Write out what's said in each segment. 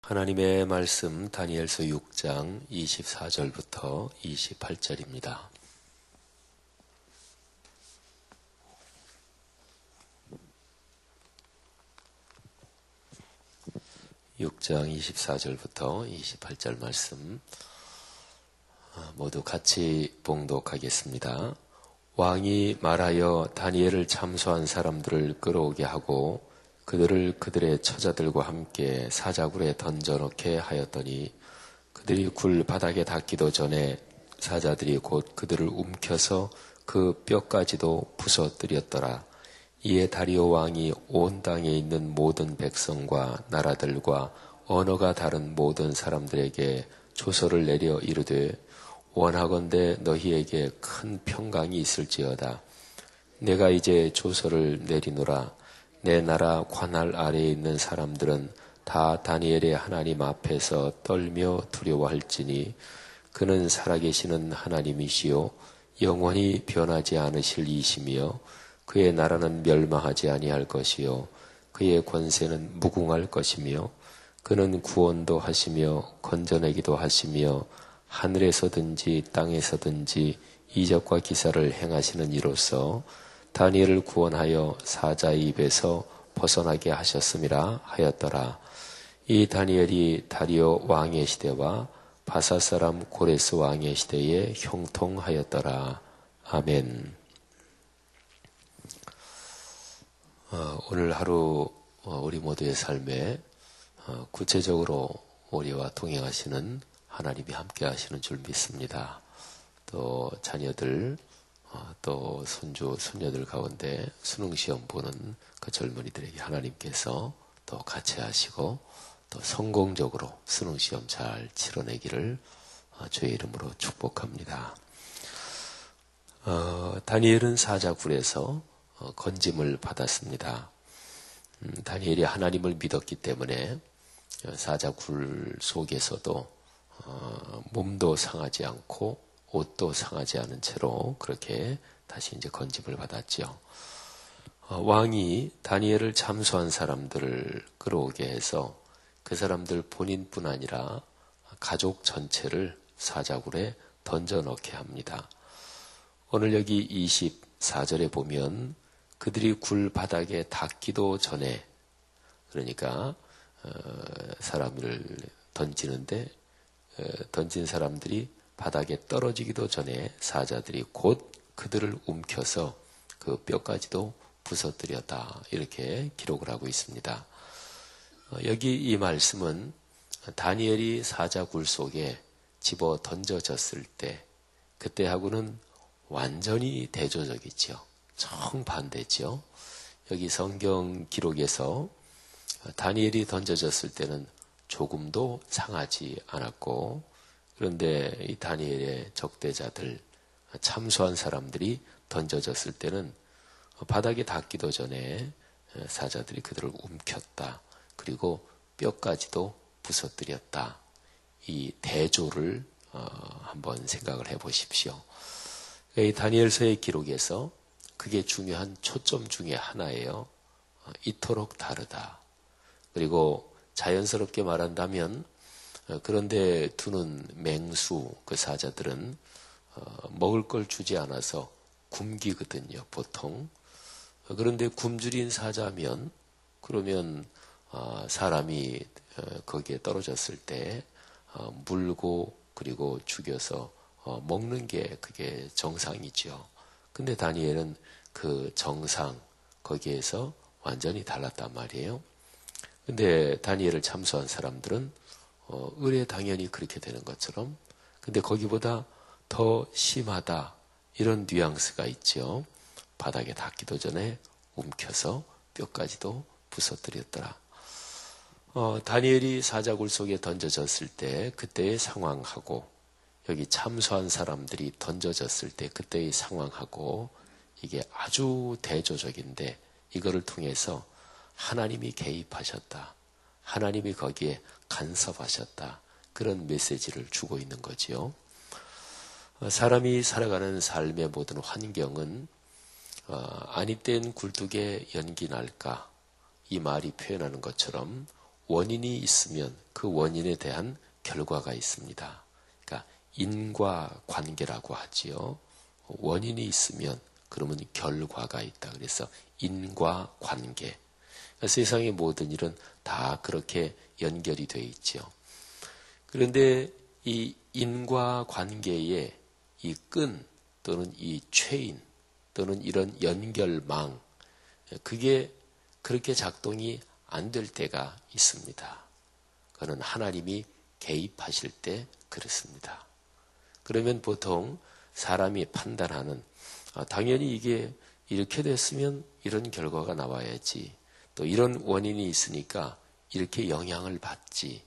하나님의 말씀 다니엘서 6장 24절부터 28절입니다. (6장) 24절부터 28절 말씀 모두 같이 봉독하겠습니다. 왕이 말하여 다니엘을 참소한 사람들을 끌어오게 하고 그들을 그들의 처자들과 함께 사자굴에 던져넣게 하였더니 그들이 굴 바닥에 닿기도 전에 사자들이 곧 그들을 움켜서 그 뼈까지도 부서뜨렸더라. 이에 다리오 왕이 온 땅에 있는 모든 백성과 나라들과 언어가 다른 모든 사람들에게 조서를 내려 이르되 원하건대 너희에게 큰 평강이 있을지어다. 내가 이제 조서를 내리노라. 내 나라 관할 아래에 있는 사람들은 다 다니엘의 하나님 앞에서 떨며 두려워할지니 그는 살아계시는 하나님이시요 영원히 변하지 않으실 이시며 그의 나라는 멸망하지 아니할 것이요 그의 권세는 무궁할 것이며 그는 구원도 하시며 건져내기도 하시며 하늘에서든지 땅에서든지 이적과 기사를 행하시는 이로써 다니엘을 구원하여 사자의 입에서 벗어나게 하셨음이라 하였더라. 이 다니엘이 다리오 왕의 시대와 바사 사람 고레스 왕의 시대에 형통하였더라. 아멘. 오늘 하루 우리 모두의 삶에 구체적으로 우리와 동행하시는 하나님이 함께 하시는 줄 믿습니다. 또 자녀들 또 손주, 손녀들 가운데 수능시험 보는 그 젊은이들에게 하나님께서 또 같이 하시고 또 성공적으로 수능시험 잘 치러내기를 주의 이름으로 축복합니다. 다니엘은 사자굴에서 건짐을 받았습니다. 다니엘이 하나님을 믿었기 때문에 사자굴 속에서도 몸도 상하지 않고 옷도 상하지 않은 채로 그렇게 다시 이제 건짐을 받았죠. 왕이 다니엘을 참소한 사람들을 끌어오게 해서 그 사람들 본인뿐 아니라 가족 전체를 사자굴에 던져 넣게 합니다. 오늘 여기 24절에 보면 그들이 굴 바닥에 닿기도 전에, 그러니까 사람을 던지는데 던진 사람들이 바닥에 떨어지기도 전에 사자들이 곧 그들을 움켜서 그 뼈까지도 부서뜨렸다. 이렇게 기록을 하고 있습니다. 여기 이 말씀은 다니엘이 사자굴 속에 집어 던져졌을 때 그때하고는 완전히 대조적이죠. 정반대죠. 여기 성경 기록에서 다니엘이 던져졌을 때는 조금도 상하지 않았고 그런데 이 다니엘의 적대자들, 참소한 사람들이 던져졌을 때는 바닥에 닿기도 전에 사자들이 그들을 움켰다. 그리고 뼈까지도 부서뜨렸다. 이 대조를 한번 생각을 해보십시오. 이 다니엘서의 기록에서 그게 중요한 초점 중에 하나예요. 이토록 다르다. 그리고 자연스럽게 말한다면 그런데 두는 맹수 그 사자들은 먹을 걸 주지 않아서 굶기거든요, 보통. 그런데 굶주린 사자면 그러면 사람이 거기에 떨어졌을 때 물고 그리고 죽여서 먹는 게 그게 정상이죠. 근데 다니엘은 그 정상 거기에서 완전히 달랐단 말이에요. 근데 다니엘을 참소한 사람들은 의례 당연히 그렇게 되는 것처럼 근데 거기보다 더 심하다 이런 뉘앙스가 있죠. 바닥에 닿기도 전에 움켜서 뼈까지도 부서뜨렸더라. 다니엘이 사자굴 속에 던져졌을 때 그때의 상황하고 여기 참소한 사람들이 던져졌을 때 그때의 상황하고 이게 아주 대조적인데 이거를 통해서 하나님이 개입하셨다. 하나님이 거기에 간섭하셨다. 그런 메시지를 주고 있는 거지요. 사람이 살아가는 삶의 모든 환경은 아니 땐 굴뚝에 연기 날까 이 말이 표현하는 것처럼 원인이 있으면 그 원인에 대한 결과가 있습니다. 그러니까 인과관계라고 하지요. 원인이 있으면 그러면 결과가 있다. 그래서 인과관계. 세상의 모든 일은 다 그렇게 연결이 되어 있죠. 그런데 이 인과관계의 이 끈 또는 이 체인 또는 이런 연결망, 그게 그렇게 작동이 안 될 때가 있습니다. 그는 하나님이 개입하실 때 그렇습니다. 그러면 보통 사람이 판단하는, 당연히 이게 이렇게 됐으면 이런 결과가 나와야지, 또 이런 원인이 있으니까 이렇게 영향을 받지.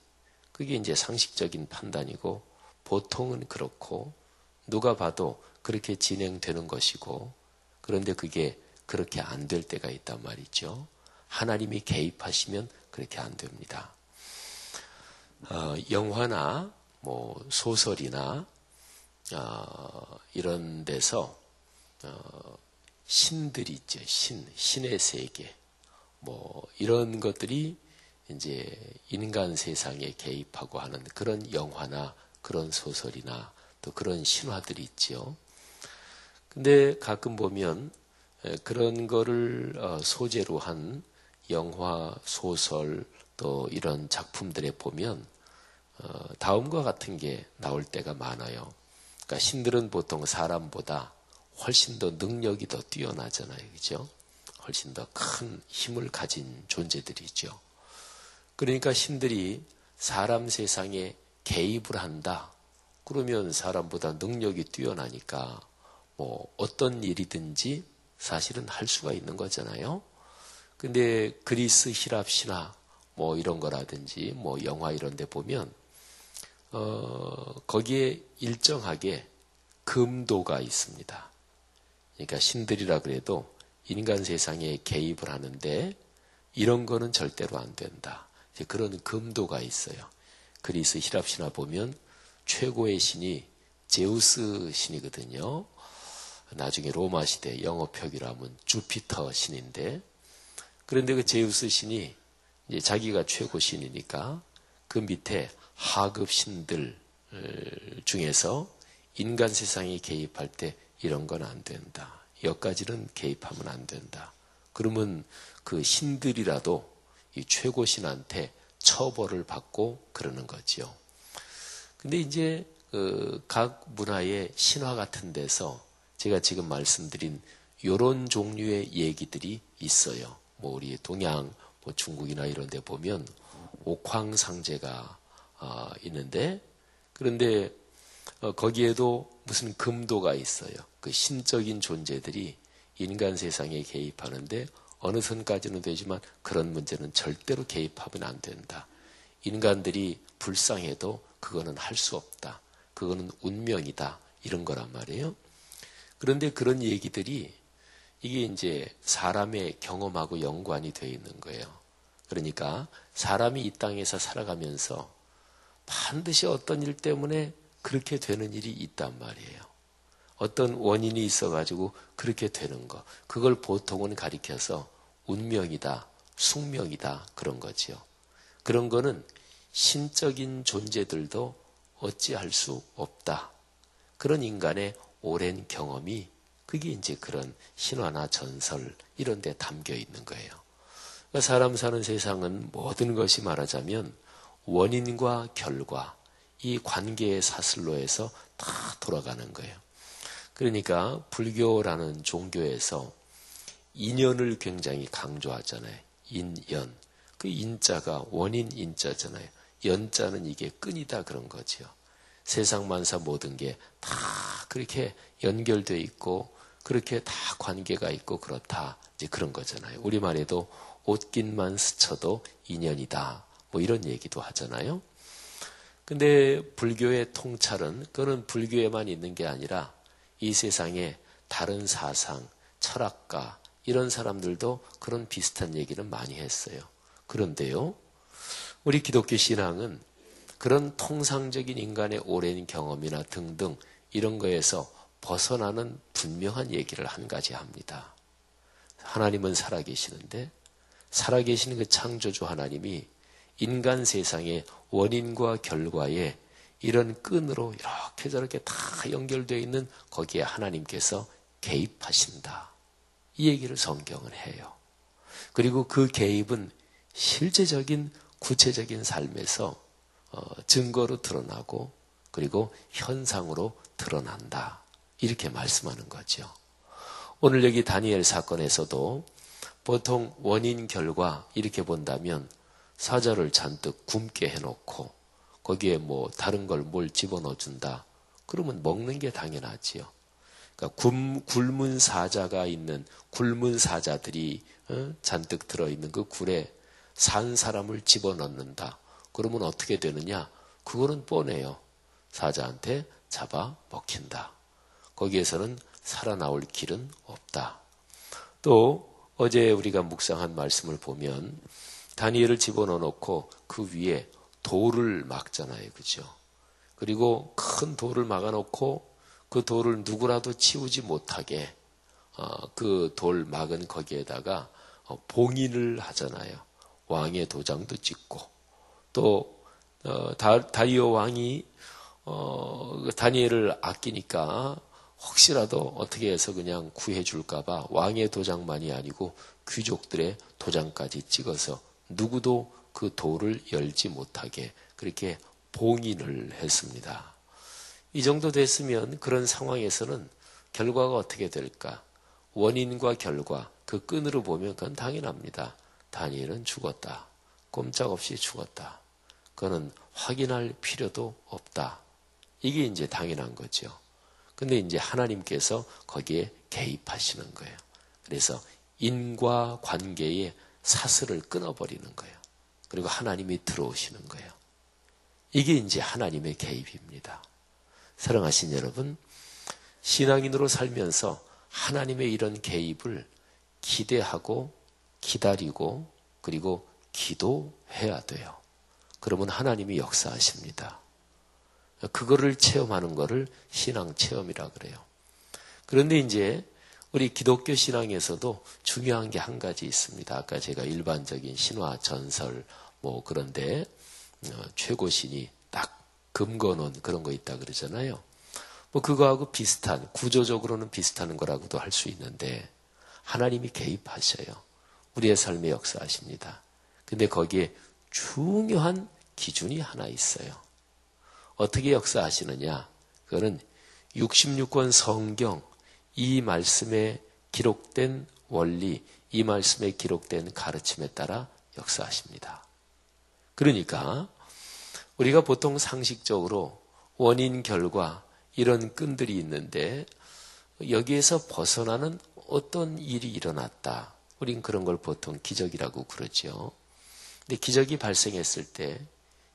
그게 이제 상식적인 판단이고 보통은 그렇고 누가 봐도 그렇게 진행되는 것이고, 그런데 그게 그렇게 안 될 때가 있단 말이죠. 하나님이 개입하시면 그렇게 안 됩니다. 영화나 뭐 소설이나 이런 데서 신들이 있죠. 신의 세계, 뭐 이런 것들이 이제 인간 세상에 개입하고 하는 그런 영화나 그런 소설이나 또 그런 신화들이 있죠. 근데 가끔 보면 그런 거를 소재로 한 영화, 소설 또 이런 작품들에 보면 다음과 같은 게 나올 때가 많아요. 그러니까 신들은 보통 사람보다 훨씬 더 능력이 더 뛰어나잖아요. 그죠? 훨씬 더 큰 힘을 가진 존재들이죠. 그러니까 신들이 사람 세상에 개입을 한다. 그러면 사람보다 능력이 뛰어나니까 뭐 어떤 일이든지 사실은 할 수가 있는 거잖아요. 근데 그리스, 힐랍 신화 뭐 이런 거라든지 뭐 영화 이런 데 보면 거기에 일정하게 금도가 있습니다. 그러니까 신들이라 그래도 인간 세상에 개입을 하는데 이런 거는 절대로 안 된다. 이제 그런 금도가 있어요. 그리스 힐랍 신화 보면 최고의 신이 제우스 신이거든요. 나중에 로마 시대 영어 표기로 하면 주피터 신인데, 그런데 그 제우스 신이 이제 자기가 최고 신이니까 그 밑에 하급 신들 중에서 인간 세상에 개입할 때 이런 건 안 된다. 여기까지는 개입하면 안 된다. 그러면 그 신들이라도 이 최고 신한테 처벌을 받고 그러는 거죠. 근데 이제 각 문화의 신화 같은 데서 제가 지금 말씀드린 이런 종류의 얘기들이 있어요. 뭐 우리 동양, 뭐 중국이나 이런 데 보면 옥황상제가 있는데, 그런데 거기에도 무슨 금도가 있어요. 그 신적인 존재들이 인간 세상에 개입하는데 어느 선까지는 되지만 그런 문제는 절대로 개입하면 안 된다. 인간들이 불쌍해도 그거는 할 수 없다. 그거는 운명이다. 이런 거란 말이에요. 그런데 그런 얘기들이 이게 이제 사람의 경험하고 연관이 되어 있는 거예요. 그러니까 사람이 이 땅에서 살아가면서 반드시 어떤 일 때문에 그렇게 되는 일이 있단 말이에요. 어떤 원인이 있어가지고 그렇게 되는 거. 그걸 보통은 가리켜서 운명이다, 숙명이다 그런 거죠. 그런 거는 신적인 존재들도 어찌할 수 없다. 그런 인간의 오랜 경험이 그게 이제 그런 신화나 전설 이런 데 담겨 있는 거예요. 그러니까 사람 사는 세상은 모든 것이 말하자면 원인과 결과, 이 관계의 사슬로에서 다 돌아가는 거예요. 그러니까 불교라는 종교에서 인연을 굉장히 강조하잖아요. 인연. 그 인자가 원인 인자잖아요. 연자는 이게 끈이다 그런 거죠. 세상 만사 모든 게 다 그렇게 연결되어 있고 그렇게 다 관계가 있고 그렇다. 이제 그런 거잖아요. 우리말에도 옷깃만 스쳐도 인연이다. 뭐 이런 얘기도 하잖아요. 근데 불교의 통찰은 그거는 불교에만 있는 게 아니라 이 세상에 다른 사상, 철학가 이런 사람들도 그런 비슷한 얘기는 많이 했어요. 그런데요, 우리 기독교 신앙은 그런 통상적인 인간의 오랜 경험이나 등등 이런 거에서 벗어나는 분명한 얘기를 한 가지 합니다. 하나님은 살아계시는데 살아계시는 그 창조주 하나님이 인간 세상의 원인과 결과에 이런 끈으로 이렇게 저렇게 다 연결되어 있는 거기에 하나님께서 개입하신다. 이 얘기를 성경은 해요. 그리고 그 개입은 실제적인 구체적인 삶에서 증거로 드러나고 그리고 현상으로 드러난다. 이렇게 말씀하는 거죠. 오늘 여기 다니엘 사건에서도 보통 원인 결과 이렇게 본다면 사자를 잔뜩 굶게 해놓고 거기에 뭐 다른 걸 뭘 집어넣어 준다. 그러면 먹는 게 당연하지요. 그러니까 굶은 사자가 있는 굶은 사자들이 잔뜩 들어있는 그 굴에 산 사람을 집어넣는다. 그러면 어떻게 되느냐? 그거는 뻔해요. 사자한테 잡아 먹힌다. 거기에서는 살아나올 길은 없다. 또 어제 우리가 묵상한 말씀을 보면 다니엘을 집어넣어 놓고 그 위에 돌을 막잖아요. 그죠? 그리고 큰 돌을 막아놓고 그 돌을 누구라도 치우지 못하게 그 돌 막은 거기에다가 봉인을 하잖아요. 왕의 도장도 찍고 또 다리오 왕이 다니엘을 아끼니까 혹시라도 어떻게 해서 그냥 구해줄까봐 왕의 도장만이 아니고 귀족들의 도장까지 찍어서 누구도 그 돌을 열지 못하게 그렇게 봉인을 했습니다. 이 정도 됐으면 그런 상황에서는 결과가 어떻게 될까? 원인과 결과 그 끈으로 보면 그건 당연합니다. 다니엘은 죽었다. 꼼짝없이 죽었다. 그거는 확인할 필요도 없다. 이게 이제 당연한 거죠. 근데 이제 하나님께서 거기에 개입하시는 거예요. 그래서 인과 관계의 사슬을 끊어버리는 거예요. 그리고 하나님이 들어오시는 거예요. 이게 이제 하나님의 개입입니다. 사랑하신 여러분, 신앙인으로 살면서 하나님의 이런 개입을 기대하고 기다리고 그리고 기도해야 돼요. 그러면 하나님이 역사하십니다. 그거를 체험하는 거를 신앙 체험이라 그래요. 그런데 이제 우리 기독교 신앙에서도 중요한 게 한 가지 있습니다. 아까 제가 일반적인 신화, 전설 뭐 그런데 최고신이 딱 금거놓은 그런 거 있다 그러잖아요. 뭐 그거하고 비슷한 구조적으로는 비슷한 거라고도 할 수 있는데 하나님이 개입하셔요. 우리의 삶에 역사하십니다. 근데 거기에 중요한 기준이 하나 있어요. 어떻게 역사하시느냐? 그거는 66권 성경 이 말씀에 기록된 원리, 이 말씀에 기록된 가르침에 따라 역사하십니다. 그러니까 우리가 보통 상식적으로 원인, 결과 이런 끈들이 있는데 여기에서 벗어나는 어떤 일이 일어났다. 우린 그런 걸 보통 기적이라고 그러죠. 근데 기적이 발생했을 때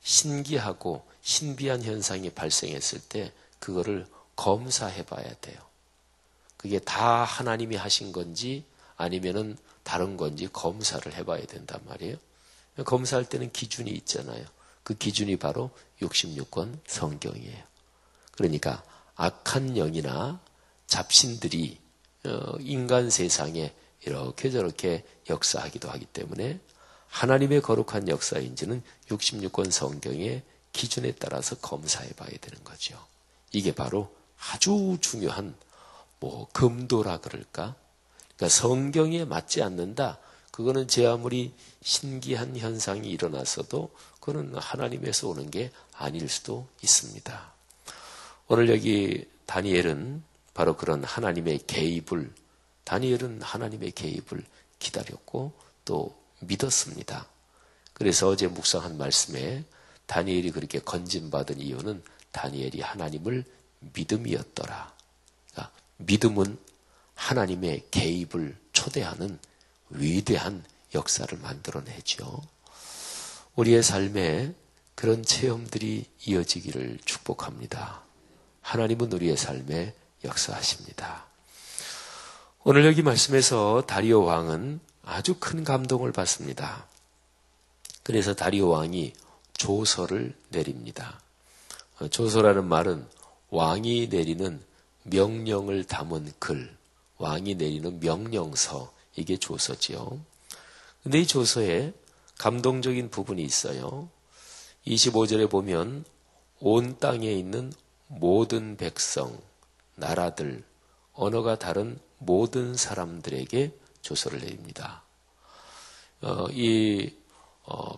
신기하고 신비한 현상이 발생했을 때 그거를 검사해 봐야 돼요. 그게 다 하나님이 하신 건지 아니면은 다른 건지 검사를 해봐야 된단 말이에요. 검사할 때는 기준이 있잖아요. 그 기준이 바로 66권 성경이에요. 그러니까 악한 영이나 잡신들이 인간 세상에 이렇게 저렇게 역사하기도 하기 때문에 하나님의 거룩한 역사인지는 66권 성경의 기준에 따라서 검사해 봐야 되는 거죠. 이게 바로 아주 중요한 금도라 그럴까? 그러니까 성경에 맞지 않는다. 그거는 제 아무리 신기한 현상이 일어났어도 그거는 하나님에서 오는 게 아닐 수도 있습니다. 오늘 여기 다니엘은 바로 그런 하나님의 개입을 다니엘은 하나님의 개입을 기다렸고 또 믿었습니다. 그래서 어제 묵상한 말씀에 다니엘이 그렇게 건진받은 이유는 다니엘이 하나님을 믿음이었더라. 그러니까 믿음은 하나님의 개입을 초대하는 위대한 역사를 만들어내죠. 우리의 삶에 그런 체험들이 이어지기를 축복합니다. 하나님은 우리의 삶에 역사하십니다. 오늘 여기 말씀에서 다리오 왕은 아주 큰 감동을 받습니다. 그래서 다리오 왕이 조서를 내립니다. 조서라는 말은 왕이 내리는 명령을 담은 글, 왕이 내리는 명령서, 이게 조서지요. 근데 이 조서에 감동적인 부분이 있어요. 25절에 보면 온 땅에 있는 모든 백성, 나라들, 언어가 다른 모든 사람들에게 조서를 내립니다.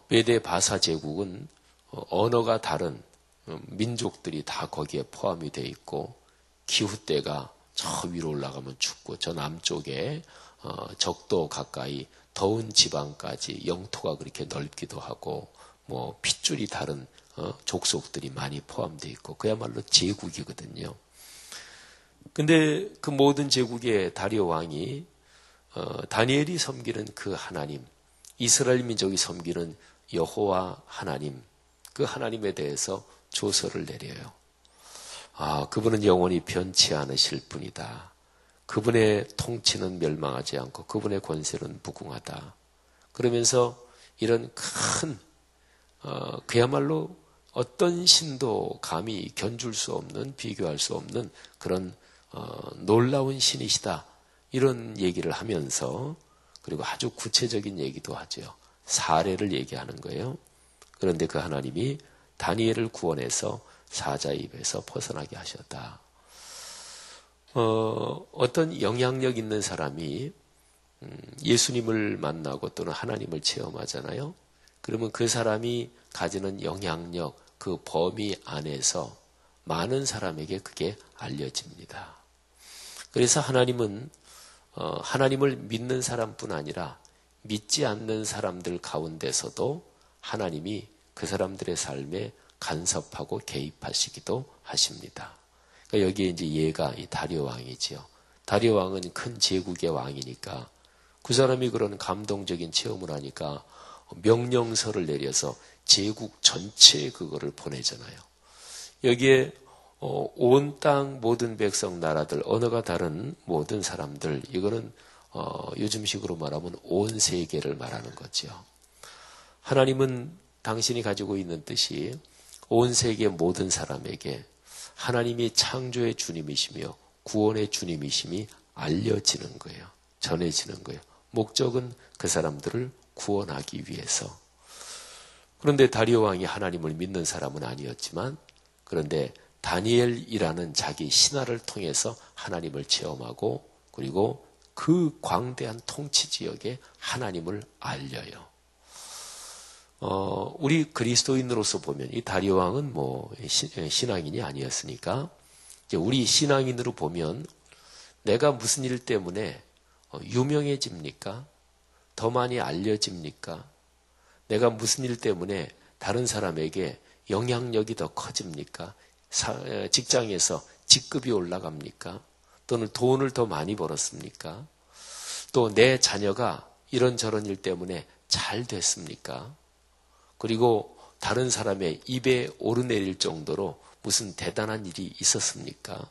메데 바사 제국은 언어가 다른 민족들이 다 거기에 포함이 되어 있고, 기후대가 저 위로 올라가면 춥고, 저 남쪽에 적도 가까이 더운 지방까지 영토가 그렇게 넓기도 하고, 뭐 핏줄이 다른 족속들이 많이 포함되어 있고, 그야말로 제국이거든요. 근데 그 모든 제국의 다리오 왕이 다니엘이 섬기는 그 하나님, 이스라엘 민족이 섬기는 여호와 하나님, 그 하나님에 대해서 조서를 내려요. 그분은 영원히 변치 않으실 분이다. 그분의 통치는 멸망하지 않고 그분의 권세는 무궁하다. 그러면서 이런 큰 그야말로 어떤 신도 감히 견줄 수 없는, 비교할 수 없는 그런 놀라운 신이시다. 이런 얘기를 하면서, 그리고 아주 구체적인 얘기도 하죠. 사례를 얘기하는 거예요. 그런데 그 하나님이 다니엘을 구원해서 사자 입에서 벗어나게 하셨다. 어떤 영향력 있는 사람이 예수님을 만나고 또는 하나님을 체험하잖아요. 그러면 그 사람이 가지는 영향력, 그 범위 안에서 많은 사람에게 그게 알려집니다. 그래서 하나님은 하나님을 믿는 사람뿐 아니라 믿지 않는 사람들 가운데서도 하나님이 그 사람들의 삶에 간섭하고 개입하시기도 하십니다. 그러니까 여기에 이제 얘가 이 다리오 왕이지요. 다리오 왕은 큰 제국의 왕이니까 그 사람이 그런 감동적인 체험을 하니까 명령서를 내려서 제국 전체에 그거를 보내잖아요. 여기에 온 땅 모든 백성, 나라들, 언어가 다른 모든 사람들, 이거는 요즘식으로 말하면 온 세계를 말하는 거죠. 하나님은 당신이 가지고 있는 뜻이 온 세계 모든 사람에게 하나님이 창조의 주님이시며 구원의 주님이심이 알려지는 거예요. 전해지는 거예요. 목적은 그 사람들을 구원하기 위해서. 그런데 다리오 왕이 하나님을 믿는 사람은 아니었지만, 그런데 다니엘이라는 자기 신하를 통해서 하나님을 체험하고, 그리고 그 광대한 통치 지역에 하나님을 알려요. 우리 그리스도인으로서 보면 이 다리오 왕은 뭐 신앙인이 아니었으니까, 이제 우리 신앙인으로 보면 내가 무슨 일 때문에 유명해집니까? 더 많이 알려집니까? 내가 무슨 일 때문에 다른 사람에게 영향력이 더 커집니까? 직장에서 직급이 올라갑니까? 또는 돈을 더 많이 벌었습니까? 또 내 자녀가 이런저런 일 때문에 잘 됐습니까? 그리고 다른 사람의 입에 오르내릴 정도로 무슨 대단한 일이 있었습니까?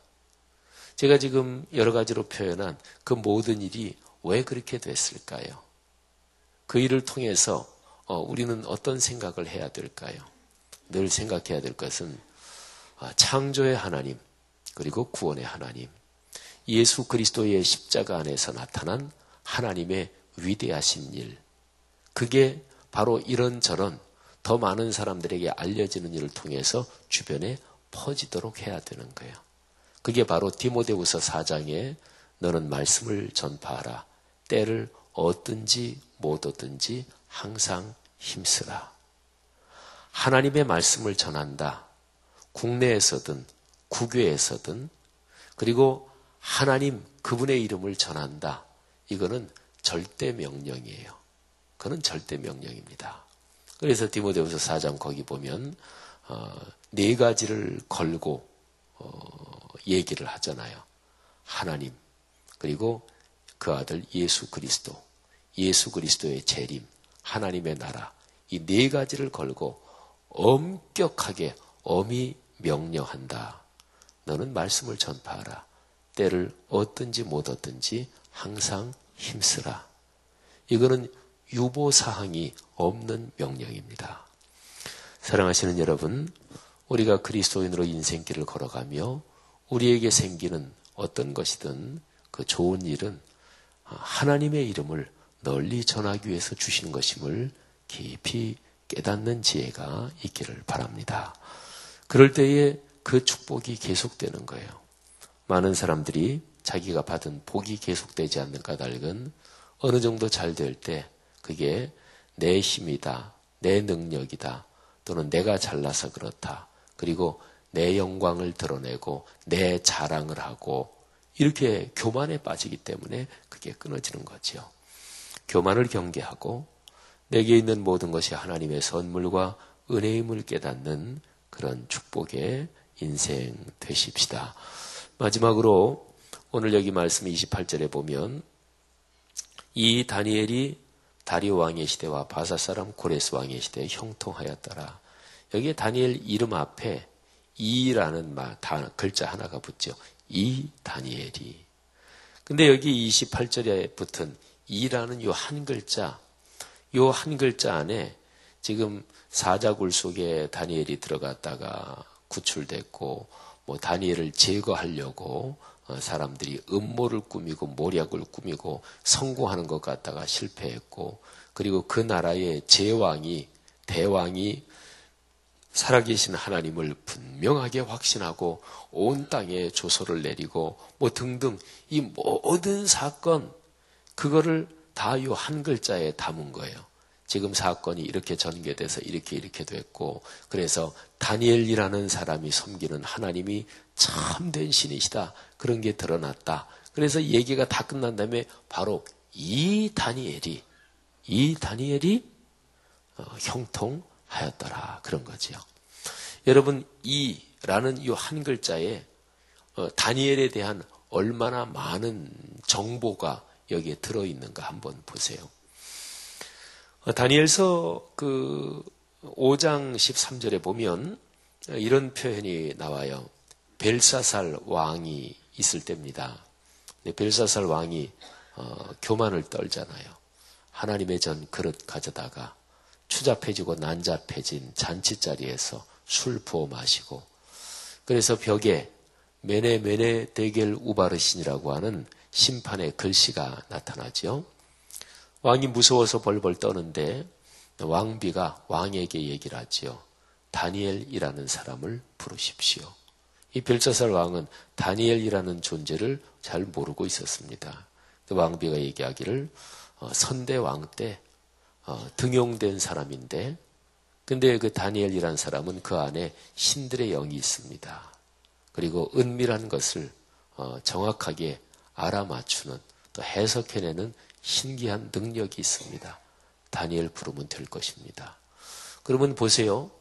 제가 지금 여러 가지로 표현한 그 모든 일이 왜 그렇게 됐을까요? 그 일을 통해서 우리는 어떤 생각을 해야 될까요? 늘 생각해야 될 것은 창조의 하나님, 그리고 구원의 하나님, 예수 그리스도의 십자가 안에서 나타난 하나님의 위대하신 일, 그게 바로 이런저런 더 많은 사람들에게 알려지는 일을 통해서 주변에 퍼지도록 해야 되는 거예요. 그게 바로 디모데후서 4장에 너는 말씀을 전파하라. 때를 얻든지 못 얻든지 항상 힘쓰라. 하나님의 말씀을 전한다. 국내에서든 국외에서든, 그리고 하나님 그분의 이름을 전한다. 이거는 절대 명령이에요. 그건 절대 명령입니다. 그래서 디모데후서 4장 거기 보면 네 가지를 걸고 얘기를 하잖아요. 하나님, 그리고 그 아들 예수 그리스도, 예수 그리스도의 재림, 하나님의 나라, 이 네 가지를 걸고 엄격하게 엄히 명령한다. 너는 말씀을 전파하라. 때를 얻든지 못 얻든지 항상 힘쓰라. 이거는 유보사항이 없는 명령입니다. 사랑하시는 여러분, 우리가 그리스도인으로 인생길을 걸어가며 우리에게 생기는 어떤 것이든 그 좋은 일은 하나님의 이름을 널리 전하기 위해서 주시는 것임을 깊이 깨닫는 지혜가 있기를 바랍니다. 그럴 때에 그 축복이 계속되는 거예요. 많은 사람들이 자기가 받은 복이 계속되지 않는 까닭은 어느 정도 잘 될 때 그게 내 힘이다, 내 능력이다, 또는 내가 잘나서 그렇다, 그리고 내 영광을 드러내고 내 자랑을 하고 이렇게 교만에 빠지기 때문에 그게 끊어지는 거죠. 교만을 경계하고 내게 있는 모든 것이 하나님의 선물과 은혜임을 깨닫는 그런 축복의 인생 되십시다. 마지막으로 오늘 여기 말씀 28절에 보면 이 다니엘이 다리오 왕의 시대와 바사 사람 고레스 왕의 시대에 형통하였더라. 여기에 다니엘 이름 앞에 이라는 글자 하나가 붙죠. 이 다니엘이. 근데 여기 28절에 붙은 이라는 요 한 글자, 요 한 글자 안에 지금 사자굴 속에 다니엘이 들어갔다가 구출됐고, 다니엘을 제거하려고 사람들이 음모를 꾸미고 모략을 꾸미고 성공하는 것 같다가 실패했고, 그리고 그 나라의 대왕이 살아계신 하나님을 분명하게 확신하고 온 땅에 조소를 내리고 등등 이 모든 사건, 그거를 다 요 한 글자에 담은 거예요. 지금 사건이 이렇게 전개돼서 이렇게 됐고, 그래서 다니엘이라는 사람이 섬기는 하나님이 참된 신이시다, 그런 게 드러났다. 그래서 얘기가 다 끝난 다음에 바로 이 다니엘이 형통하였더라, 그런 거지요. 여러분, 이라는 이 한 글자에 다니엘에 대한 얼마나 많은 정보가 여기에 들어있는가 한번 보세요. 다니엘서 5장 13절에 보면 이런 표현이 나와요. 벨사살 왕이 있을 때입니다. 벨사살 왕이 교만을 떨잖아요. 하나님의 전 그릇 가져다가 추잡해지고 난잡해진 잔치자리에서 술 부어 마시고, 그래서 벽에 메네 데겔 우바르신이라고 하는 심판의 글씨가 나타나죠. 왕이 무서워서 벌벌 떠는데 왕비가 왕에게 얘기를 하지요. 다니엘이라는 사람을 부르십시오. 이 벨사살 왕은 다니엘이라는 존재를 잘 모르고 있었습니다. 왕비가 얘기하기를 선대왕 때 등용된 사람인데, 근데 그 다니엘이라는 사람은 그 안에 신들의 영이 있습니다. 그리고 은밀한 것을 정확하게 알아맞추는, 또 해석해내는 신기한 능력이 있습니다. 다니엘 부르면 될 것입니다. 그러면 보세요.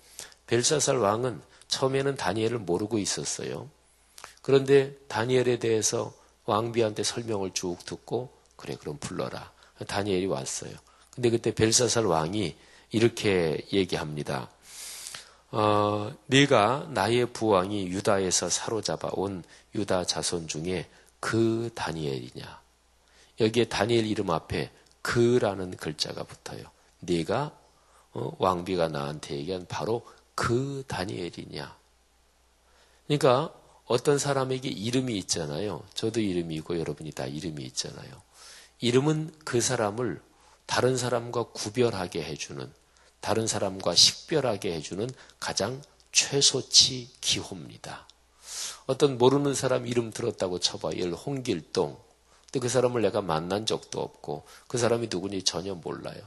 벨사살 왕은 처음에는 다니엘을 모르고 있었어요. 그런데 다니엘에 대해서 왕비한테 설명을 쭉 듣고, 그래 그럼 불러라. 다니엘이 왔어요. 근데 그때 벨사살 왕이 이렇게 얘기합니다. 네가 나의 부왕이 유다에서 사로잡아 온 유다 자손 중에 그 다니엘이냐. 여기에 다니엘 이름 앞에 그라는 글자가 붙어요. 네가 왕비가 나한테 얘기한 바로 그 다니엘이냐. 그러니까 어떤 사람에게 이름이 있잖아요. 저도 이름이고 여러분이 다 이름이 있잖아요. 이름은 그 사람을 다른 사람과 구별하게 해주는, 다른 사람과 식별하게 해주는 가장 최소치 기호입니다. 어떤 모르는 사람 이름 들었다고 쳐봐. 예를 홍길동. 근데 그 사람을 내가 만난 적도 없고 그 사람이 누구니 전혀 몰라요.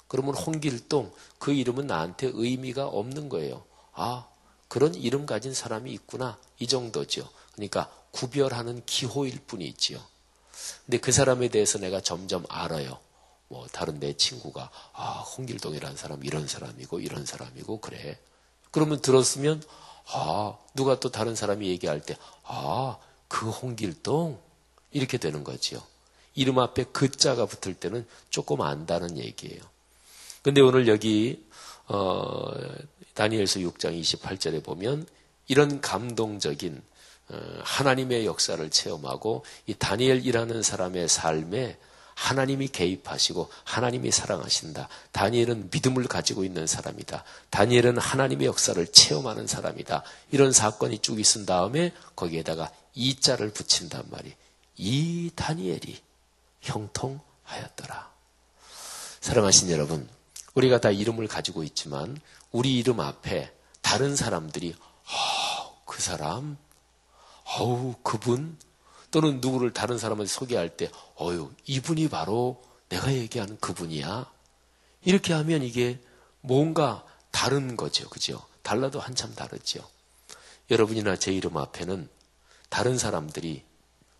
그러면 홍길동, 그 이름은 나한테 의미가 없는 거예요. 아, 그런 이름 가진 사람이 있구나, 이 정도죠. 그러니까 구별하는 기호일 뿐이지요. 근데 그 사람에 대해서 내가 점점 알아요. 다른 내 친구가 홍길동이라는 사람 이런 사람이고 이런 사람이고 그래. 그러면 들었으면 누가 또 다른 사람이 얘기할 때 그 홍길동, 이렇게 되는 거지요. 이름 앞에 그 자가 붙을 때는 조금 안다는 얘기예요. 근데 오늘 여기 다니엘서 6장 28절에 보면 이런 감동적인 하나님의 역사를 체험하고 이 다니엘이라는 사람의 삶에 하나님이 개입하시고 하나님이 사랑하신다. 다니엘은 믿음을 가지고 있는 사람이다. 다니엘은 하나님의 역사를 체험하는 사람이다. 이런 사건이 쭉 있은 다음에 거기에다가 이 자를 붙인단 말이에요. 이 다니엘이 형통하였더라. 사랑하신 여러분, 우리가 다 이름을 가지고 있지만 우리 이름 앞에 다른 사람들이 그 사람, 그분, 또는 누구를 다른 사람한테 소개할 때 이분이 바로 내가 얘기하는 그분이야. 이렇게 하면 이게 뭔가 다른 거죠. 그죠? 달라도 한참 다르죠. 여러분이나 제 이름 앞에는 다른 사람들이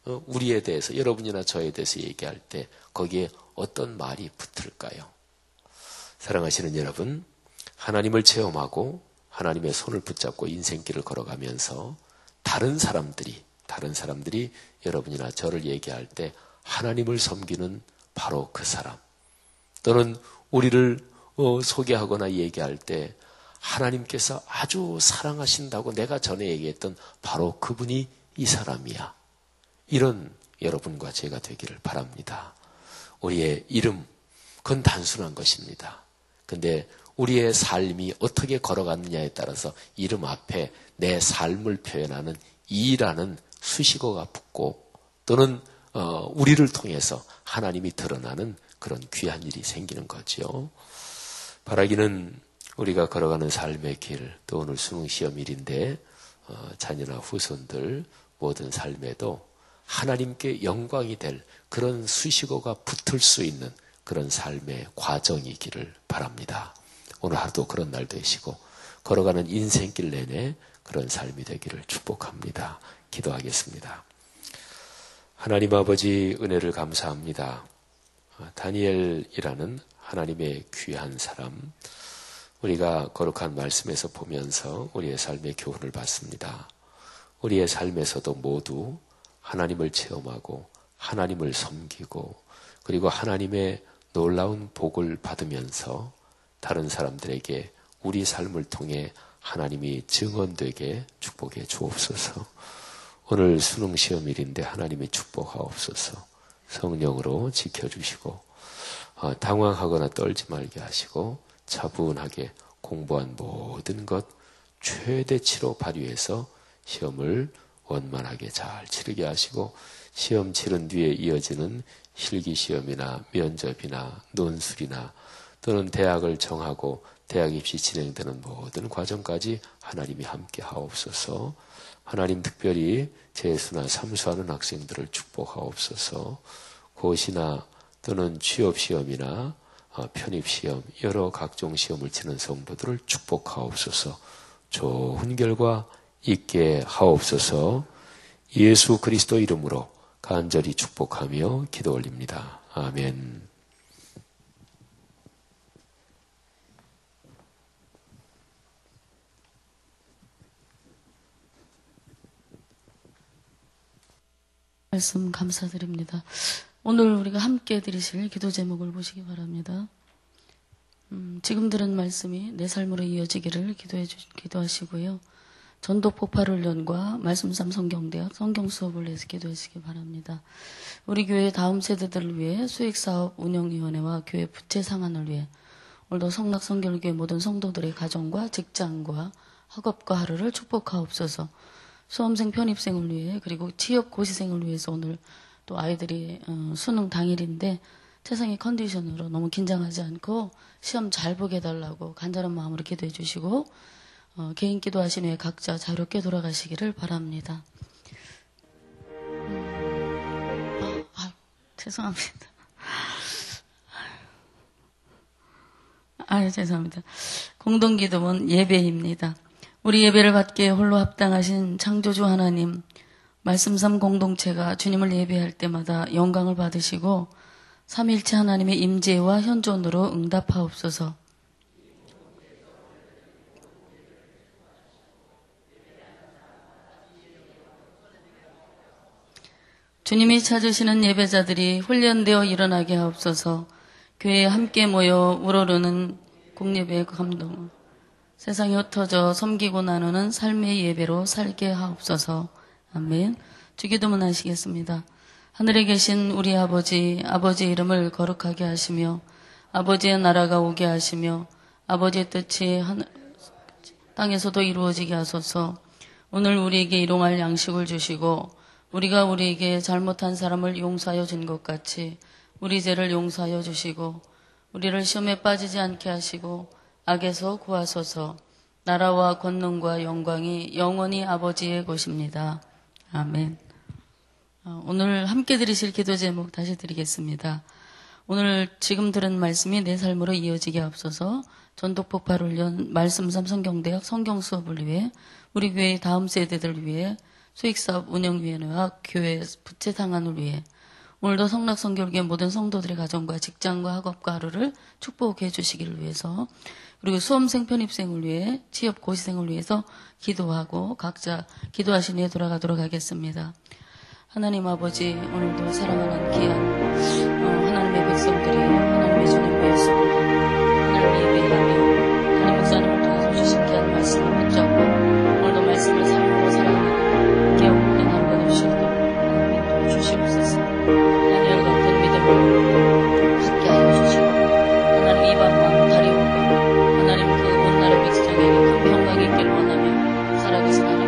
우리에 대해서, 여러분이나 저에 대해서 얘기할 때 거기에 어떤 말이 붙을까요? 사랑하시는 여러분, 하나님을 체험하고 하나님의 손을 붙잡고 인생길을 걸어가면서 다른 사람들이 여러분이나 저를 얘기할 때 하나님을 섬기는 바로 그 사람, 또는 우리를 소개하거나 얘기할 때 하나님께서 아주 사랑하신다고 내가 전에 얘기했던 바로 그분이 이 사람이야. 이런 여러분과 제가 되기를 바랍니다. 우리의 이름, 그건 단순한 것입니다. 근데 우리의 삶이 어떻게 걸어갔느냐에 따라서 이름 앞에 내 삶을 표현하는 이라는 수식어가 붙고, 또는 우리를 통해서 하나님이 드러나는 그런 귀한 일이 생기는 거죠. 바라기는 우리가 걸어가는 삶의 길, 또 오늘 수능 시험일인데 자녀나 후손들 모든 삶에도 하나님께 영광이 될 그런 수식어가 붙을 수 있는 그런 삶의 과정이기를 바랍니다. 오늘 하루도 그런 날 되시고 걸어가는 인생길 내내 그런 삶이 되기를 축복합니다. 기도하겠습니다. 하나님 아버지, 은혜를 감사합니다. 다니엘이라는 하나님의 귀한 사람, 우리가 거룩한 말씀에서 보면서 우리의 삶의 교훈을 받습니다. 우리의 삶에서도 모두 하나님을 체험하고 하나님을 섬기고 그리고 하나님의 놀라운 복을 받으면서 다른 사람들에게 우리 삶을 통해 하나님이 증언되게 축복해 주옵소서. 오늘 수능 시험일인데 하나님의 축복하옵소서. 성령으로 지켜주시고 당황하거나 떨지 말게 하시고 차분하게 공부한 모든 것 최대치로 발휘해서 시험을 원만하게 잘 치르게 하시고, 시험 치른 뒤에 이어지는 실기시험이나 면접이나 논술이나 또는 대학을 정하고 대학 입시 진행되는 모든 과정까지 하나님이 함께 하옵소서. 하나님 특별히 재수나 삼수하는 학생들을 축복하옵소서. 고시나 또는 취업시험이나 편입시험, 여러 각종 시험을 치는 성도들을 축복하옵소서. 좋은 결과 있게 하옵소서. 예수 그리스도 이름으로 간절히 축복하며 기도 올립니다. 아멘. 말씀 감사드립니다. 오늘 우리가 함께 드리실 기도 제목을 보시기 바랍니다. 지금 들은 말씀이 내 삶으로 이어지기를 기도하시고요. 전도 폭발훈련과 말씀삼 성경대학 성경 수업을 내서 기도해 주시기 바랍니다. 우리 교회 다음 세대들을 위해 수익사업 운영위원회와 교회 부채 상환을 위해 오늘도 성락성결교회 모든 성도들의 가정과 직장과 학업과 하루를 축복하옵소서. 수험생 편입생을 위해 그리고 취업 고시생을 위해서 오늘 또 아이들이 수능 당일인데 세상의 컨디션으로 너무 긴장하지 않고 시험 잘 보게 해달라고 간절한 마음으로 기도해 주시고 개인 기도하신 후에 각자 자유롭게 돌아가시기를 바랍니다. 죄송합니다. 죄송합니다. 공동기도문 예배입니다. 우리 예배를 받기에 홀로 합당하신 창조주 하나님, 말씀삼 공동체가 주님을 예배할 때마다 영광을 받으시고 삼일체 하나님의 임재와 현존으로 응답하옵소서. 주님이 찾으시는 예배자들이 훈련되어 일어나게 하옵소서. 교회에 함께 모여 우러르는 공예배의 감동, 세상에 흩어져 섬기고 나누는 삶의 예배로 살게 하옵소서. 아멘. 주기도문 하시겠습니다. 하늘에 계신 우리 아버지, 아버지의 이름을 거룩하게 하시며 아버지의 나라가 오게 하시며 아버지의 뜻이 땅에서도 이루어지게 하소서. 오늘 우리에게 일용할 양식을 주시고 우리가 우리에게 잘못한 사람을 용서하여 준 것 같이 우리 죄를 용서하여 주시고 우리를 시험에 빠지지 않게 하시고 악에서 구하소서. 나라와 권능과 영광이 영원히 아버지의 것입니다. 아멘. 오늘 함께 드리실 기도 제목 다시 드리겠습니다. 오늘 지금 들은 말씀이 내 삶으로 이어지게 앞서서 전독폭발훈련 말씀삼 성경대학 성경수업을 위해 우리 교회의 다음 세대들을 위해 수익사업 운영위원회와 교회 부채 상환을 위해 오늘도 성락성결교회 모든 성도들의 가정과 직장과 학업과 하루를 축복해 주시기를 위해서 그리고 수험생 편입생을 위해 취업 고시생을 위해서 기도하고 각자 기도하신 후에 돌아가도록 하겠습니다. 하나님 아버지, 오늘도 사랑하는 귀한 하나님의 백성들이 하나님의 주님 되었습니다. 하나님의 예배하며 하나님 목사님을 통해서 주신 귀한 말씀을 붙잡고 오늘도 말씀을 삶으로 살아가는 깨어있는 하루가 되시도록 하나님 인도해 주시옵소서. 다니엘 같은 믿음을 갖게 하여 주시고 하나님 이 밤과 다리 오고 하나님 그 온 나라 백성에게 큰 평강이 있기를 원하며 살아계신 하나님